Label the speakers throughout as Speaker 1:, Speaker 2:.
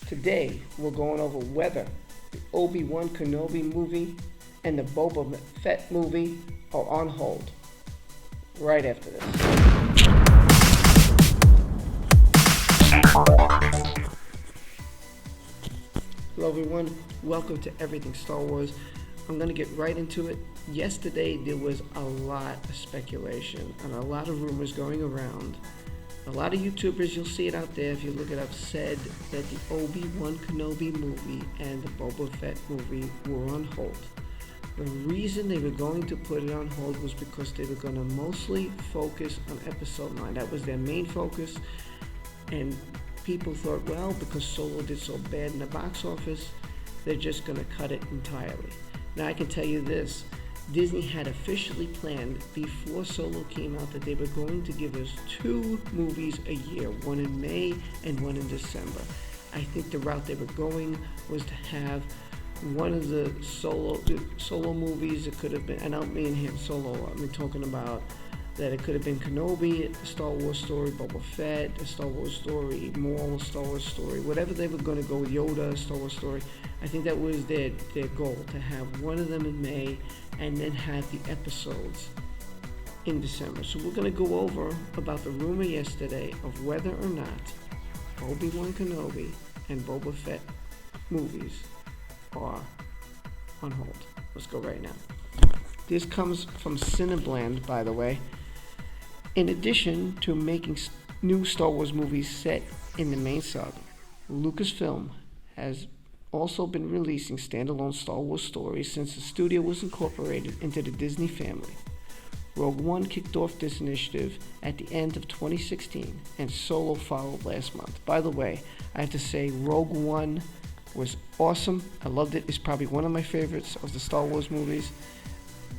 Speaker 1: Today, we're going over whether the Obi-Wan Kenobi movie and the Boba Fett movie are on hold. Right after this. Hello everyone, welcome to Everything Star Wars. I'm going to get right into it. Yesterday there was a lot of speculation and a lot of rumors going around. A lot of YouTubers, you'll see it out there if you look it up, said that the Obi-Wan Kenobi movie and the Boba Fett movie were on hold. The reason they were going to put it on hold was because they were going to mostly focus on Episode 9. That was their main focus, and people thought, well, because Solo did so bad in the box office, they're just going to cut it entirely. Now, I can tell you this. Disney had officially planned before Solo came out that they were going to give us 2 movies a year, one in May and one in December. I think the route they were going was to have one of the solo movies. It could have been, and I don't mean him Solo, I mean talking about that it could have been Kenobi, a Star Wars story, Boba Fett, a Star Wars story, Maul, a Star Wars story, whatever they were going to go with, Yoda, a Star Wars story. I think that was their goal, to have one of them in May and then have the episodes in December. So we're going to go over about the rumor yesterday of whether or not Obi-Wan Kenobi and Boba Fett movies are on hold. Let's go right now. This comes from Cinebland, by the way. In addition to making new Star Wars movies set in the main saga, Lucasfilm has also been releasing standalone Star Wars stories since the studio was incorporated into the Disney family. Rogue One kicked off this initiative at the end of 2016, and Solo followed last month. By the way, I have to say Rogue One was awesome. I loved it. It's probably one of my favorites of the Star Wars movies.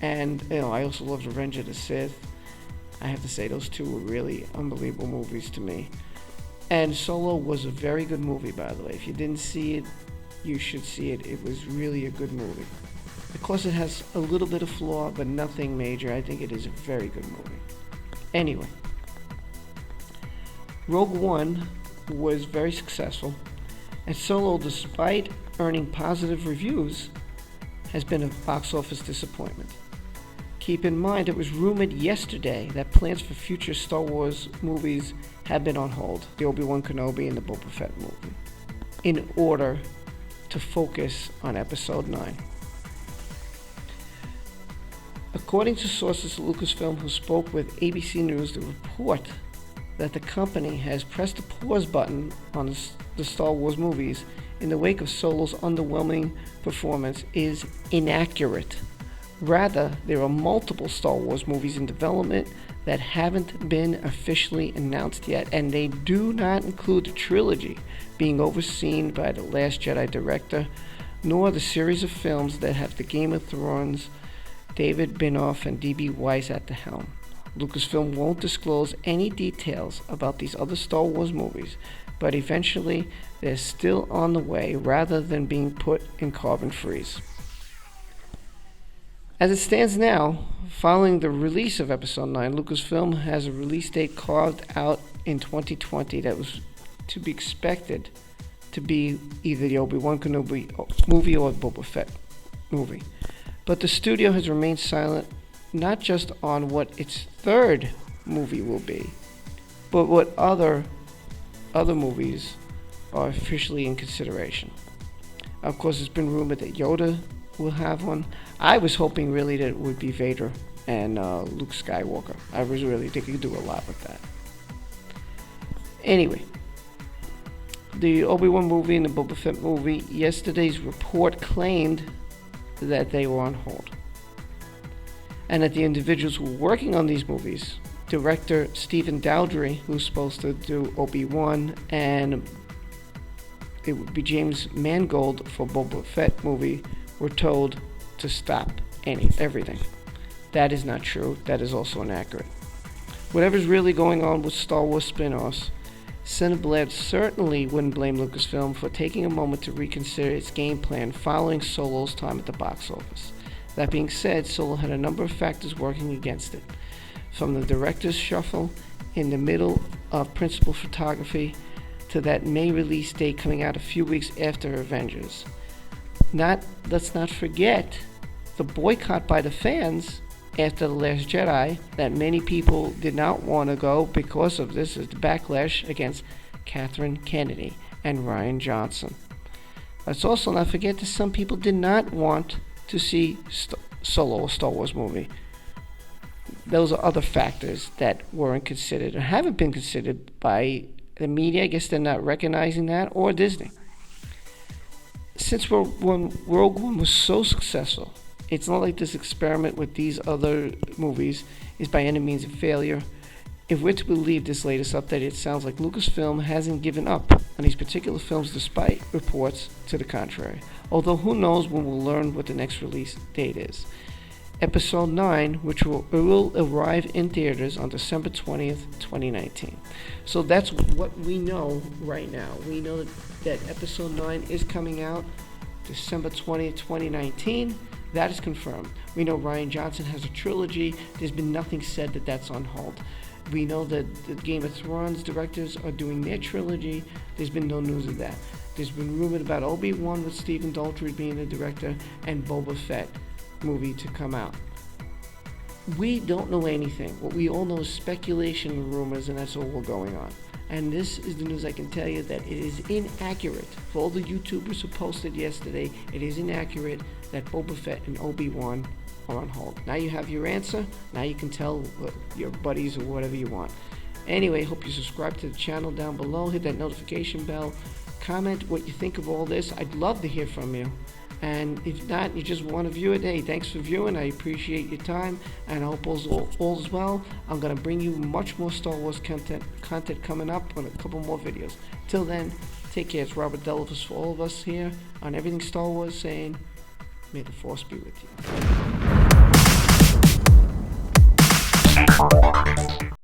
Speaker 1: And I also loved Revenge of the Sith. I have to say those two were really unbelievable movies to me. And Solo was a very good movie, by the way. If you didn't see it, you should see it. It was really a good movie. Of course, it has a little bit of flaw, but nothing major. I think it is a very good movie. Anyway, Rogue One was very successful, and Solo, despite earning positive reviews, has been a box office disappointment. Keep in mind, it was rumored yesterday that plans for future Star Wars movies have been on hold, the Obi-Wan Kenobi and the Boba Fett movie, in order to focus on Episode 9. According to sources at Lucasfilm who spoke with ABC News, the report that the company has pressed the pause button on the Star Wars movies in the wake of Solo's underwhelming performance is inaccurate. Rather, there are multiple Star Wars movies in development that haven't been officially announced yet, and they do not include the trilogy being overseen by the Last Jedi director, nor the series of films that have the Game of Thrones, David Benioff and D.B. Weiss at the helm. Lucasfilm won't disclose any details about these other Star Wars movies, but eventually they're still on the way rather than being put in carbon freeze. As it stands now, following the release of Episode 9, Lucasfilm has a release date carved out in 2020 that was to be expected to be either the Obi-Wan Kenobi movie or the Boba Fett movie. But the studio has remained silent not just on what its third movie will be, but what other movies are officially in consideration. Of course, it's been rumored that Yoda will have one. I was hoping really that it would be Vader and Luke Skywalker. I was really thinking they could do a lot with that. Anyway, the Obi-Wan movie and the Boba Fett movie, yesterday's report claimed that they were on hold, and that the individuals who were working on these movies, director Stephen Daldry, who's supposed to do Obi-Wan, and it would be James Mangold for Boba Fett movie, were told to stop everything. That is not true. That is also inaccurate. Whatever's really going on with Star Wars spin-offs, Cinebland certainly wouldn't blame Lucasfilm for taking a moment to reconsider its game plan following Solo's time at the box office. That being said, Solo had a number of factors working against it, from the director's shuffle in the middle of principal photography to that May release date coming out a few weeks after Avengers. Let's not forget the boycott by the fans after The Last Jedi that many people did not want to go because of this is the backlash against Kathleen Kennedy and Rian Johnson. Let's also not forget that some people did not want to see Solo, a Star Wars movie. Those are other factors that weren't considered or haven't been considered by the media. I guess they're not recognizing that, or Disney. Since when Rogue One was so successful, it's not like this experiment with these other movies is by any means a failure. If we're to believe this latest update, it sounds like Lucasfilm hasn't given up on these particular films despite reports to the contrary. Although who knows when we'll learn what the next release date is. Episode 9, which will arrive in theaters on December 20th, 2019. So that's what we know right now. We know that Episode 9 is coming out December 20th, 2019. That is confirmed. We know Rian Johnson has a trilogy. There's been nothing said that that's on hold. We know that the Game of Thrones directors are doing their trilogy. There's been no news of that. There's been rumored about Obi-Wan with Stephen Daldry being the director and Boba Fett movie to come out. We don't know anything. What we all know is speculation and rumors, and that's all we're going on. And this is the news I can tell you that it is inaccurate. For all the YouTubers who posted yesterday, it is inaccurate that Boba Fett and Obi-Wan are on hold. Now you have your answer. Now you can tell your buddies or whatever you want. Anyway, hope you subscribe to the channel down below. Hit that notification bell. Comment what you think of all this. I'd love to hear from you. And if not, you just want to view it, hey, thanks for viewing. I appreciate your time, and I hope all is well. I'm going to bring you much more Star Wars content coming up on a couple more videos. Till then, take care. It's Robert Delavos for all of us here on Everything Star Wars saying, may the Force be with you.